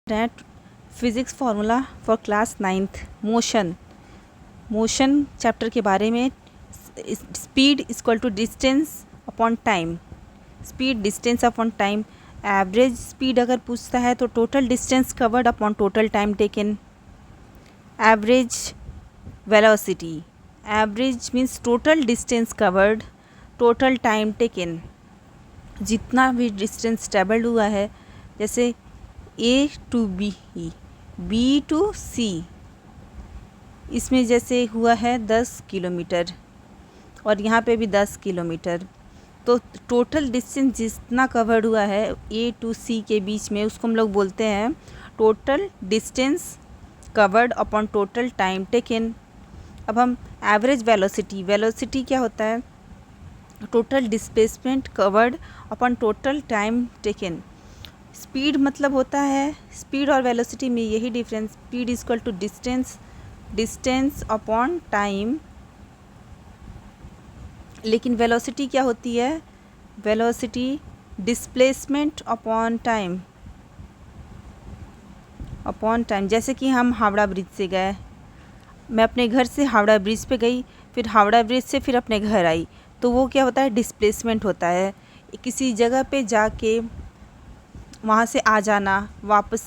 रहे हैं physics formula for class 9th motion chapter के बारे में। Speed equal to distance upon time, speed distance upon time. Average speed अगर पूछता है तो total distance covered upon total time taken. Average velocity, average means total distance covered total time taken. जितना भी distance travelled हुआ है, जैसे A to B, B to C, इसमें जैसे हुआ है 10 किलोमीटर और यहाँ पे भी 10 किलोमीटर, तो टोटल डिस्टेंस जितना कवर्ड हुआ है ए टू सी के बीच में, उसको हम लोग बोलते हैं total distance covered upon total time taken. अब हम एवरेज वेलोसिटी, वेलोसिटी क्या होता है? Total displacement covered upon total time taken. Speed मतलब होता है, स्पीड और वेलोसिटी में यही difference, speed equal to distance upon time. लेकिन वेलोसिटी क्या होती है? वेलोसिटी डिस्प्लेसमेंट अपॉन टाइम, जैसे कि हम हावड़ा ब्रिज से गए, मैं अपने घर से हावड़ा ब्रिज पे गई, फिर हावड़ा ब्रिज से फिर अपने घर आई, तो वो क्या होता है? डिस्प्लेसमेंट होता है। किसी जगह पे जाके वहाँ से आ जाना वापस,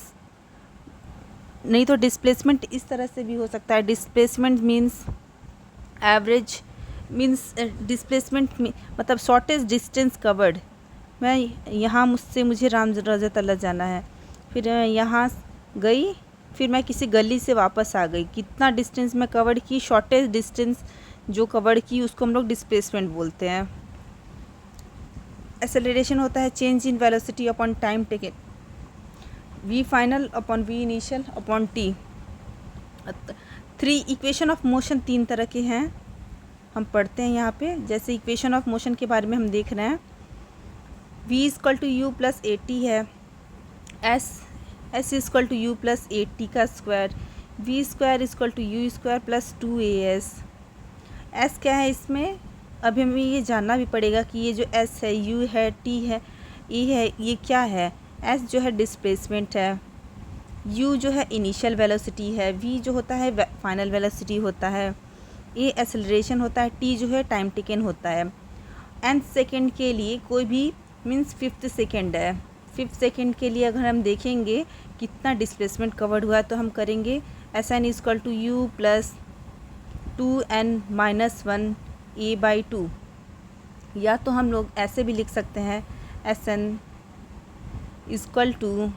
नहीं तो डिस्प्लेसमेंट इस तरह से भी हो सकता है। Displacement means average means displacement मतलब शॉर्टेस्ट डिस्टेंस कवर्ड। मैं यहाँ मुझे राम रज़ा तला जाना है, फिर यहाँ गई, फिर मैं किसी गली से वापस आ गई, कितना डिस्टेंस मैं कवर्ड की, शॉर्टेस्ट डिस्टेंस जो कवर्ड की, उसको हम लोग डिस्प्लेसमेंट बोलते हैं। एक्सेलरेशन होता है change in velocity upon time taken, v final upon v initial upon t। 3 equation of motion 3 तरह के हैं, हम पढ़ते हैं यहाँ पे। जैसे इक्वेशन ऑफ मोशन के बारे में हम देख रहे हैं, v equal to u plus a t है, s equal to u plus a t का square, v square equal to u square plus 2as। s क्या है इसमें? अभी हमें ये जानना भी पड़ेगा कि ये जो s है, u है, t है, e है, ये क्या है? s जो है डिस्प्लेसमेंट है, u जो है इनिशियल वेलोसिटी है, v जो होता है फाइनल वेलोसिटी होता है, a एक्सेलरेशन होता है, t जो है टाइम टेकन होता है। nth सेकेंड के लिए कोई भी मीन्स 5th सेकेंड है, 5th सेकेंड के लिए अगर हम देखेंगे कितना डिस्प्लेसमेंट कवर्ड हुआ है, तो हम करेंगे Sn equal to u plus 2n-1 a/2, या तो हम लोग ऐसे भी लिख सकते हैं Sn equal to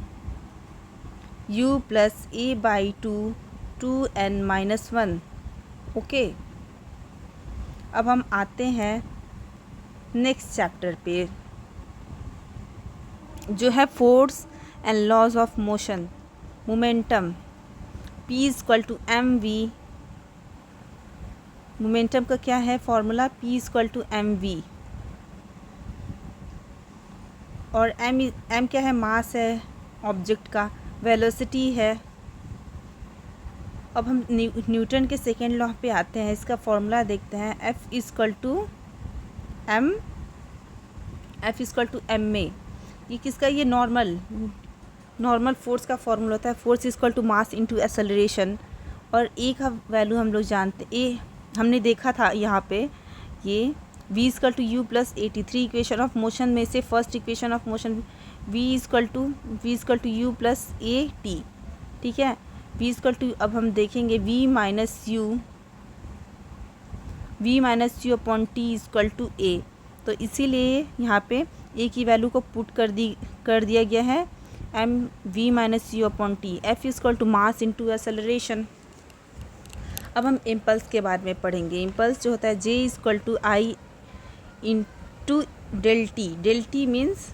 u plus a/2 2n-1। Okay, अब हम आते हैं नेक्स्ट चैप्टर पे, जो है force and laws of motion. Momentum, p equal to M v. Momentum का क्या है formula? p equal to M v, और m क्या है? मास है ऑब्जेक्ट का, वेलोसिटी है। अब हम न्यूटन के सेकेंड लॉ पे आते हैं, इसका फॉर्मूला देखते हैं। f इक्वल टू एम में, ये किसका? ये नॉर्मल फोर्स का फॉर्मूला होता है। Force equal to mass into acceleration, और ए का वैल्यू हम लोग जानते, ए हमने देखा था यहाँ पे, ये v equal to u plus 83 equation of motion में से first equation of motion v equal to u plus a t. ठीक है, v इक्वल टू, अब हम देखेंगे v minus u upon t equal to a. तो इसीलिए यहाँ पे a की वैल्यू को पुट कर दिया गया है m v minus u upon t. f equal to mass into acceleration. अब हम इम्पल्स के बारे में पढ़ेंगे। इम्पल्स जो होता है j equal to I into del t. Del t means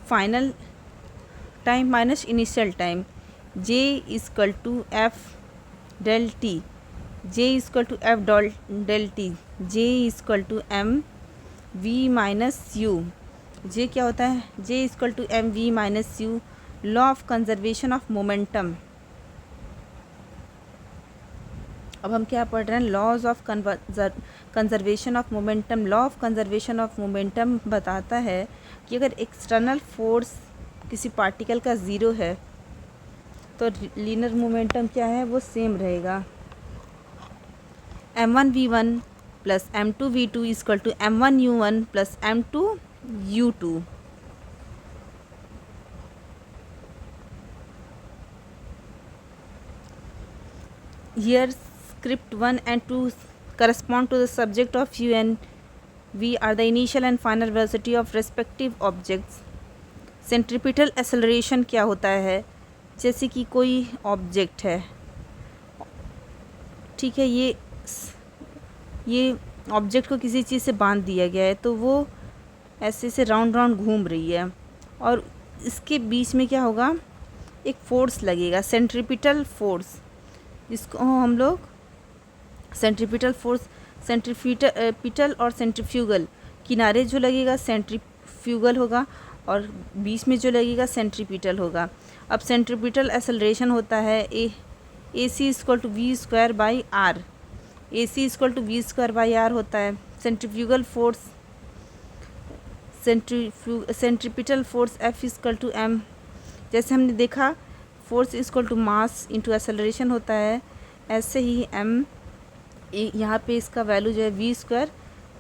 final time minus initial time. j equal to F del t, j equal to F del t, j equal to M v minus u. j क्या होता है? j equal to M v minus u. Law of conservation of momentum. अब हम क्या पढ़ रहे हैं? Laws of conservation of momentum. Law of conservation of momentum बताता है कि अगर एक्सटर्नल फोर्स किसी पार्टिकल का ज़ीरो है, तो लीनियर मोमेंटम क्या है, वो सेम रहेगा। m1v1 plus m2v2 equal to m1u1 plus m2u2। Here script 1 and 2 correspond to the subject of u and v are the initial and final velocity of respective objects। Centripetal acceleration क्या होता है, जैसे कि कोई object है, ठीक है, ये ऑब्जेक्ट को किसी चीज़ से बांध दिया गया है, तो वो ऐसे से राउंड राउंड घूम रही है और इसके बीच में क्या होगा, एक फोर्स लगेगा, सेंट्रीपिटल फोर्स, जिसको हम लोग सेंट्रीपिटल फोर्स, सेंट्रीपिटल और सेंट्रीफ्यूगल, किनारे जो लगेगा सेंट्रीफ्यूगल होगा और बीच में जो लगेगा सेंट्रीपिटल होगा। अब सेंट्रीपिटल एक्सेलरेशन होता है a c equal to v square by r, a c equal to v square by r होता है। Centrifugal force, centripetal force f equal to m, जैसे हमने देखा force equal to mass into acceleration होता है, ऐसे ही एम यहाँ पे इसका वैल्यू जो है वी स्क्वायर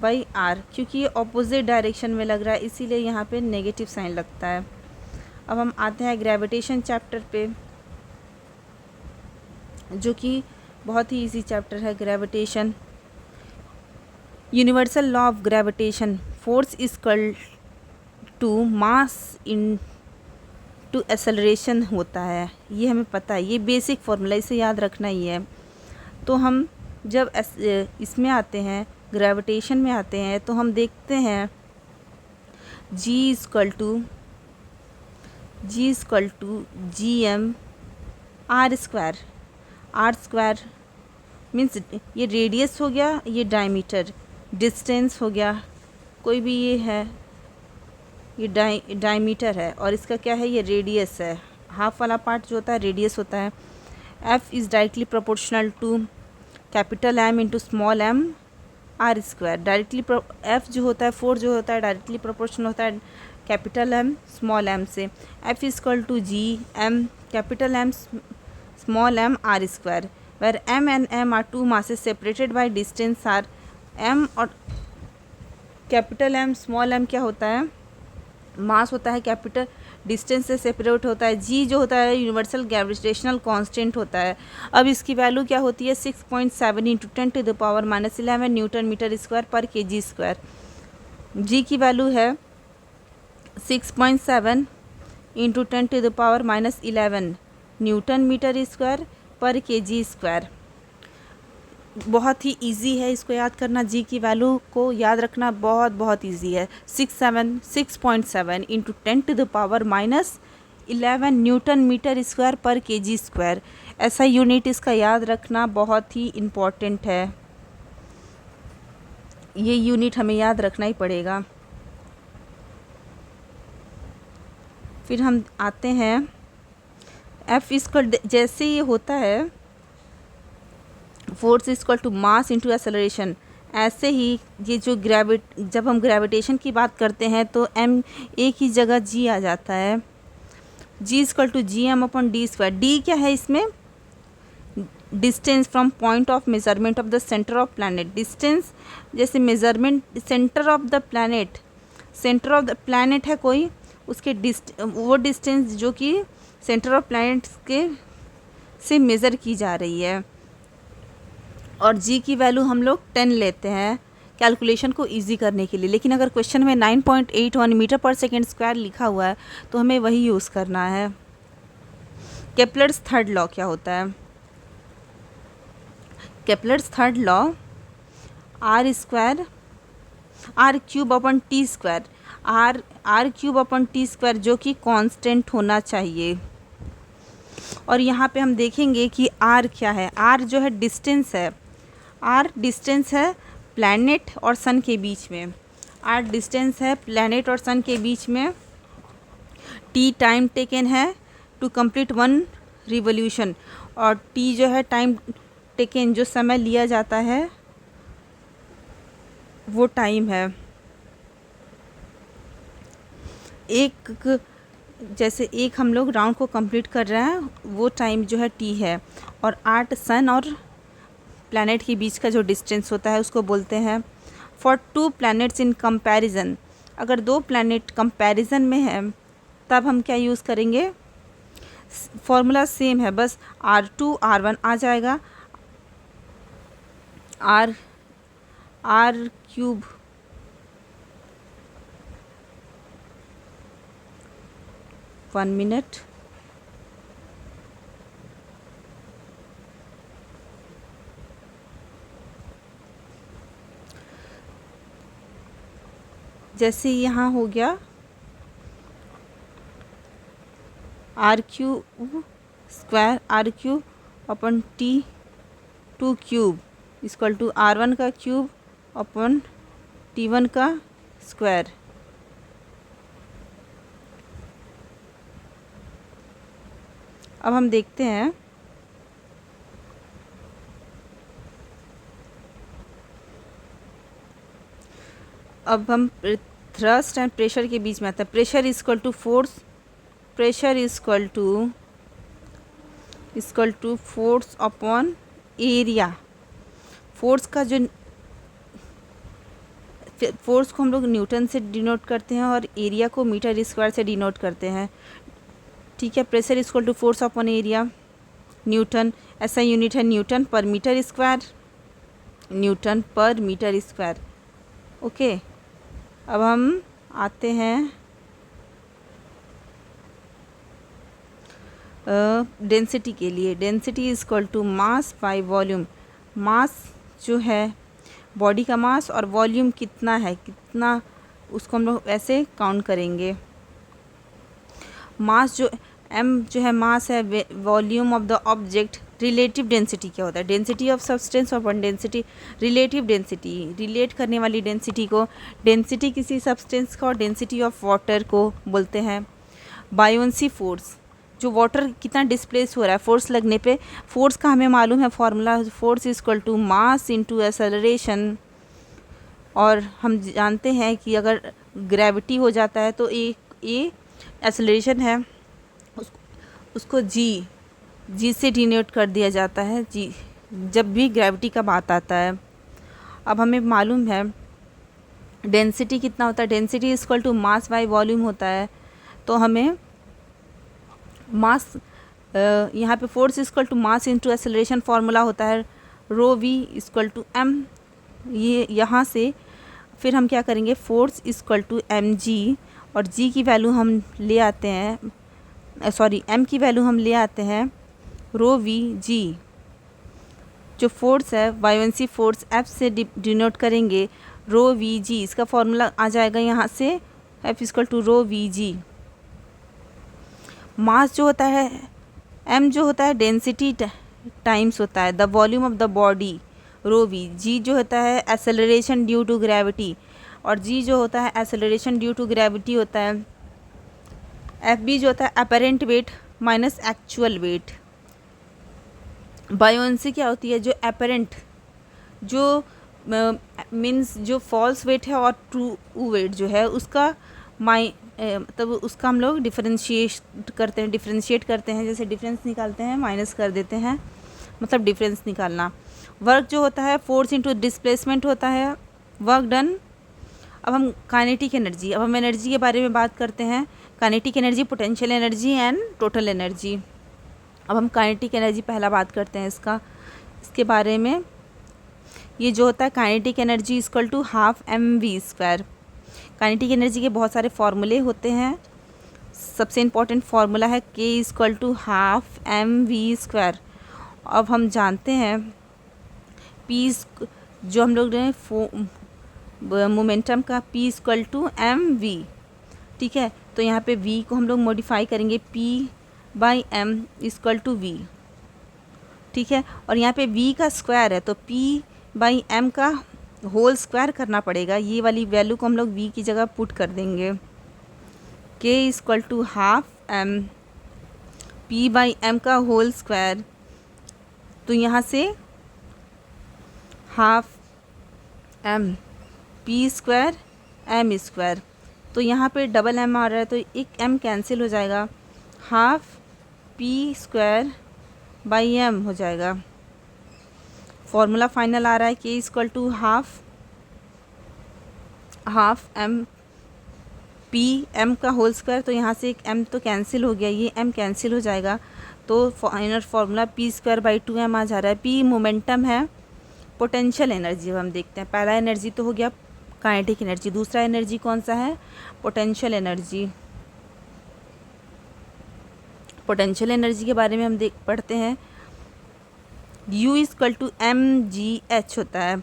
बाई आर, क्योंकि ये ऑपोजिट डायरेक्शन में लग रहा है इसीलिए यहाँ पे नेगेटिव साइन लगता है। अब हम आते हैं ग्रेविटेशन चैप्टर पे, जो कि बहुत ही इजी चैप्टर है gravitation. Universal law of gravitation, force equal to mass into acceleration होता है, ये हमें पता है, ये बेसिक फॉर्मूला, इसे याद रखना ही है। तो हम जब इसमें आते हैं, ग्रेविटेशन में आते हैं, तो हम देखते हैं G equal to G M R square means ये रेडियस हो गया, ये डायमीटर, डिस्टेंस हो गया, कोई भी ये है, ये डायमीटर है और इसका क्या है, ये रेडियस है, हाफ वाला पार्ट जो होता है रेडियस होता है। F is directly proportional to capital M into small m are square. Directly F जो होता है, फोर्स जो होता है, डायरेक्टली प्रोपोर्शनल होता है कैपिटल M स्मॉल m से। F equal to G M capital M small m are square, where m and m are two masses separated by distance R. m और कैपिटल M स्मॉल m क्या होता है, मास होता है, capital distance से separate होता है। जी जो होता है यूनिवर्सल ग्रेविटेशनल कांस्टेंट होता है। अब इसकी वैल्यू क्या होती है, 6.7 into 10 to the power -11 newton metre square per kg square. G की वैल्यू है 6.7 into 10 to the power -11 newton metre square per kg square. बहुत ही इजी है इसको याद करना, जी की वैल्यू को याद रखना बहुत इजी है। 6.7 into 10 to the power -11 newton metre square per kg square, ऐसा यूनिट इसका याद रखना बहुत ही इम्पॉर्टेंट है, ये यूनिट हमें याद रखना ही पड़ेगा। फिर हम आते हैं F इसको, जैसे ये होता है force equal to mass into acceleration, ऐसे ही ये जो जब हम ग्रेविटेशन की बात करते हैं तो m एक ही जगह g आ जाता है। g equal to G M upon d square. D क्या है इसमें, distance from point of measurement of the centre of planet. Distance जैसे measurement centre of the planet, centre of the planet है कोई, उसके वो डिस्टेंस जो कि सेंटर ऑफ प्लैनेट के से मेज़र की जा रही है। और जी की वैल्यू हम लोग 10 लेते हैं कैलकुलेशन को इजी करने के लिए, लेकिन अगर क्वेश्चन में 9.81 मीटर पर सेकेंड स्क्वायर लिखा हुआ है तो हमें वही यूज़ करना है। केपलर्स थर्ड लॉ क्या होता है, Kepler's third law R cube upon T square, R cube upon T square जो कि कांस्टेंट होना चाहिए। और यहाँ पे हम देखेंगे कि आर क्या है, आर जो है डिस्टेंस है, आर डिस्टेंस है प्लैनेट और सन के बीच में, आर डिस्टेंस है प्लैनेट और सन के बीच में। टी टाइम टेकन है टू कंप्लीट 1 रिवोल्यूशन, और टी जो है टाइम टेकन जो समय लिया जाता है वो टाइम है। जैसे एक हम लोग राउंड को कंप्लीट कर रहे हैं, वो टाइम जो है t है, और 8 सन और प्लैनेट के बीच का जो डिस्टेंस होता है उसको बोलते हैं। फॉर 2 प्लैनेट्स इन कंपैरिजन, अगर 2 प्लैनेट कंपैरिजन में है तब हम क्या यूज़ करेंगे, फॉर्मूला सेम है, बस R2 R1 आ जाएगा, R क्यूब वन मिनट, जैसे यहाँ हो गया R³ square, R³ upon T2 cube equal to R1 का क्यूब अपन T1 का स्क्वायर। अब हम देखते हैं, अब हम थ्रस्ट एंड प्रेशर के बीच में आता है। Pressure equal to force, pressure equal to force upon area. Force का जो फोर्स को हम लोग न्यूटन से डिनोट करते हैं और एरिया को मीटर स्क्वायर से डिनोट करते हैं, ठीक है। Pressure equal to force upon area, newton, ऐसा यूनिट है newton per metre square, newton per metre square, okay. अब हम आते हैं डेंसिटी के लिए। Density is equal to mass by volume. Mass जो है बॉडी का मास और वॉल्यूम कितना है, कितना, उसको हम लोग ऐसे काउंट करेंगे। मास जो m जो है मास है, volume of the object. Relative density क्या होता है, density of substance upon density, relative density, relate करने वाली डेंसिटी को, डेंसिटी किसी सब्सटेंस का और डेंसिटी ऑफ वाटर को बोलते हैं। बायोंसी फोर्स, जो वाटर कितना डिस्प्लेस हो रहा है फोर्स लगने पे, फोर्स का हमें मालूम है formula, force equal to mass into acceleration. और हम जानते हैं कि अगर ग्रेविटी हो जाता है तो ए एक्सेलरेशन है, उसको जी से डिनोट कर दिया जाता है, जी, जब भी ग्रेविटी का बात आता है। अब हमें मालूम है डेंसिटी कितना होता है, density equal to mass by volume होता है। तो हमें मास, यहाँ पे force equal to mass into acceleration formula होता है rho V equal to M. ये यहाँ से फिर हम क्या करेंगे, force equal to M G, और जी की वैल्यू हम ले आते हैं, सॉरी एम की वैल्यू हम ले आते हैं रो वी जी। जो फोर्स है बायोंसी फोर्स एफ से डिनोट करेंगे रो वी जी, इसका फॉर्मूला आ जाएगा यहाँ से f equal to rho v g. Mass जो होता है, एम जो होता है डेंसिटी टाइम्स होता है the volume of the body rho v, g जो होता है एक्सेलरेशन ड्यू टू ग्रेविटी, और जी जो होता है एक्सेलरेशन ड्यू टू ग्रेविटी होता है। एफ बी जो होता है apparent weight minus actual weight. Buoyancy क्या होती है, जो अपेरेंट, जो मीन्स जो फॉल्स वेट है और ट्रू वेट जो है उसका तब उसका हम लोग डिफरेंशिएट करते हैं, जैसे डिफरेंस निकालते हैं माइनस कर देते हैं, मतलब डिफरेंस निकालना। वर्क जो होता है फोर्स इनटू डिस्प्लेसमेंट होता है, वर्क डन। अब हम काइनेटिक एनर्जी, अब हम एनर्जी के बारे में बात करते हैं। Kinetic energy, potential energy and total energy. अब हम काइनेटिक एनर्जी पहला बात करते हैं इसके बारे में। ये जो होता है kinetic energy equal to half M V square. Kinetic energy के बहुत सारे फॉर्मूले होते हैं, सबसे इम्पॉर्टेंट फार्मूला है K equal to half M V square. अब हम जानते हैं पी, जो हम लोग ने मोमेंटम का P equal to M V, ठीक है। तो यहाँ पे वी को हम लोग मॉडिफाई करेंगे P by M equal to V, ठीक है। और यहाँ पे वी का स्क्वायर है तो पी बाई एम का होल स्क्वायर करना पड़ेगा, ये वाली वैल्यू को हम लोग वी की जगह पुट कर देंगे। K equal to half M P by M का होल स्क्वायर, तो यहाँ से half M P square M square, तो यहाँ पे डबल एम आ रहा है तो एक एम कैंसिल हो जाएगा, half P square by M हो जाएगा। फॉर्मूला फाइनल आ रहा है K equal to half M P M का होल स्क्वायर, तो यहाँ से एक एम तो कैंसिल हो गया, ये एम कैंसिल हो जाएगा, तो final formula P square by 2m आ जा रहा है। पी मोमेंटम है, पोटेंशियल एनर्जी अब हम देखते हैं। पहला एनर्जी तो हो गया काइनेटिक एनर्जी, दूसरा एनर्जी कौन सा है, पोटेंशियल एनर्जी। पोटेंशियल एनर्जी के बारे में हम पढ़ते हैं, U इक्वल टू mgh होता है,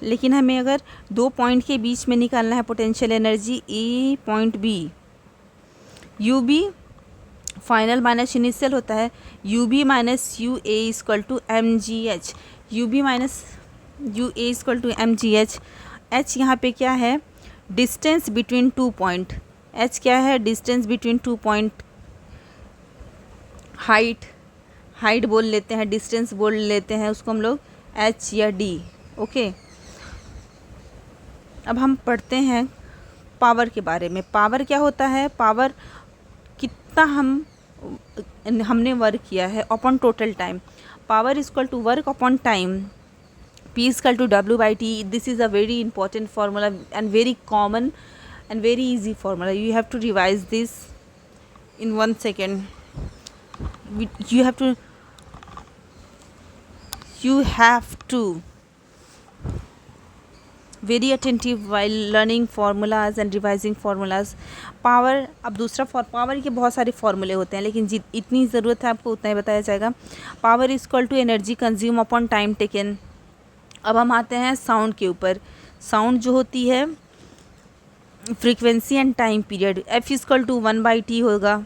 लेकिन हमें अगर 2 पॉइंट के बीच में निकालना है potential energy, A point B, U B final minus initial होता है, U B minus U A equal to M G H, U B minus U A equal to M G H. H यहाँ पे क्या है, distance between 2 point, H क्या है, distance between 2 point. Height बोल लेते हैं, डिस्टेंस बोल लेते हैं उसको हम लोग एच या डी। ओके, अब हम पढ़ते हैं पावर के बारे में। पावर क्या होता है, पावर कितना हमने वर्क किया है upon total time. Power equal to work upon time, P equal to W/T। This is a very important formula and very common and very easy formula. You have to revise this in 1 second. You have to very attentive while learning formulas and revising formulas. Power, अब दूसरा power के बहुत सारे फॉर्मूले होते हैं, लेकिन इतनी ज़रूरत है आपको उतना ही बताया जाएगा। Power equal to energy consume upon time taken. अब हम आते हैं साउंड के ऊपर। साउंड जो होती है frequency and time period, F equal to 1/T होगा।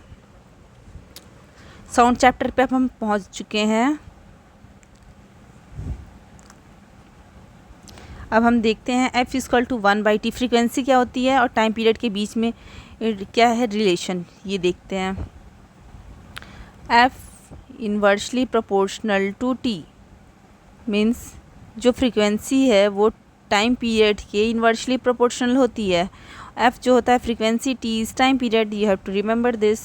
साउंड चैप्टर पे अब हम पहुंच चुके हैं। अब हम देखते हैं F equal to 1/T, frequency क्या होती है और टाइम पीरियड के बीच में क्या है रिलेशन, ये देखते हैं। F inversely proportional to T means जो फ्रीक्वेंसी है वो टाइम पीरियड के इन्वर्सली प्रोपोर्शनल होती है। F जो होता है frequency, T is time period. You have to remember this.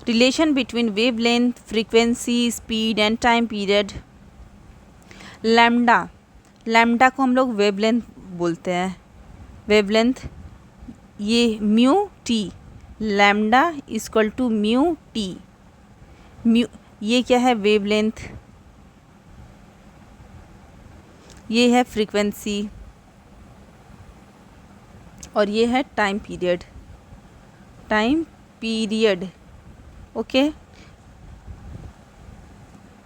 Relation between wave length, frequency, speed and time period. Lambda को हम लोग वेवलेंथ बोलते हैं। वेवलेंथ ये mu T, lambda equal to mu T. Mu ये क्या है, वेवलेंथ, ये है फ्रीक्वेंसी और ये है टाइम पीरियड। ओके,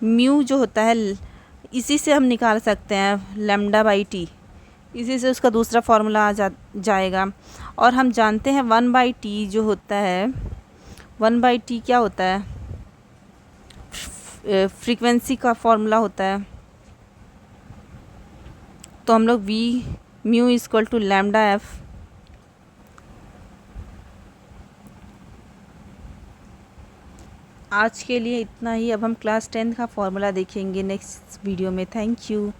म्यू जो होता है इसी से हम निकाल सकते हैं λ/T, इसी से उसका दूसरा फार्मूला आ जाएगा। और हम जानते हैं 1/T जो होता है, 1/T क्या होता है, फ्रीक्वेंसी का फार्मूला होता है। तो हम लोग म्यू इक्वल टू λf। आज के लिए इतना ही। अब हम क्लास 10 का फार्मूला देखेंगे नेक्स्ट वीडियो में। Thank you.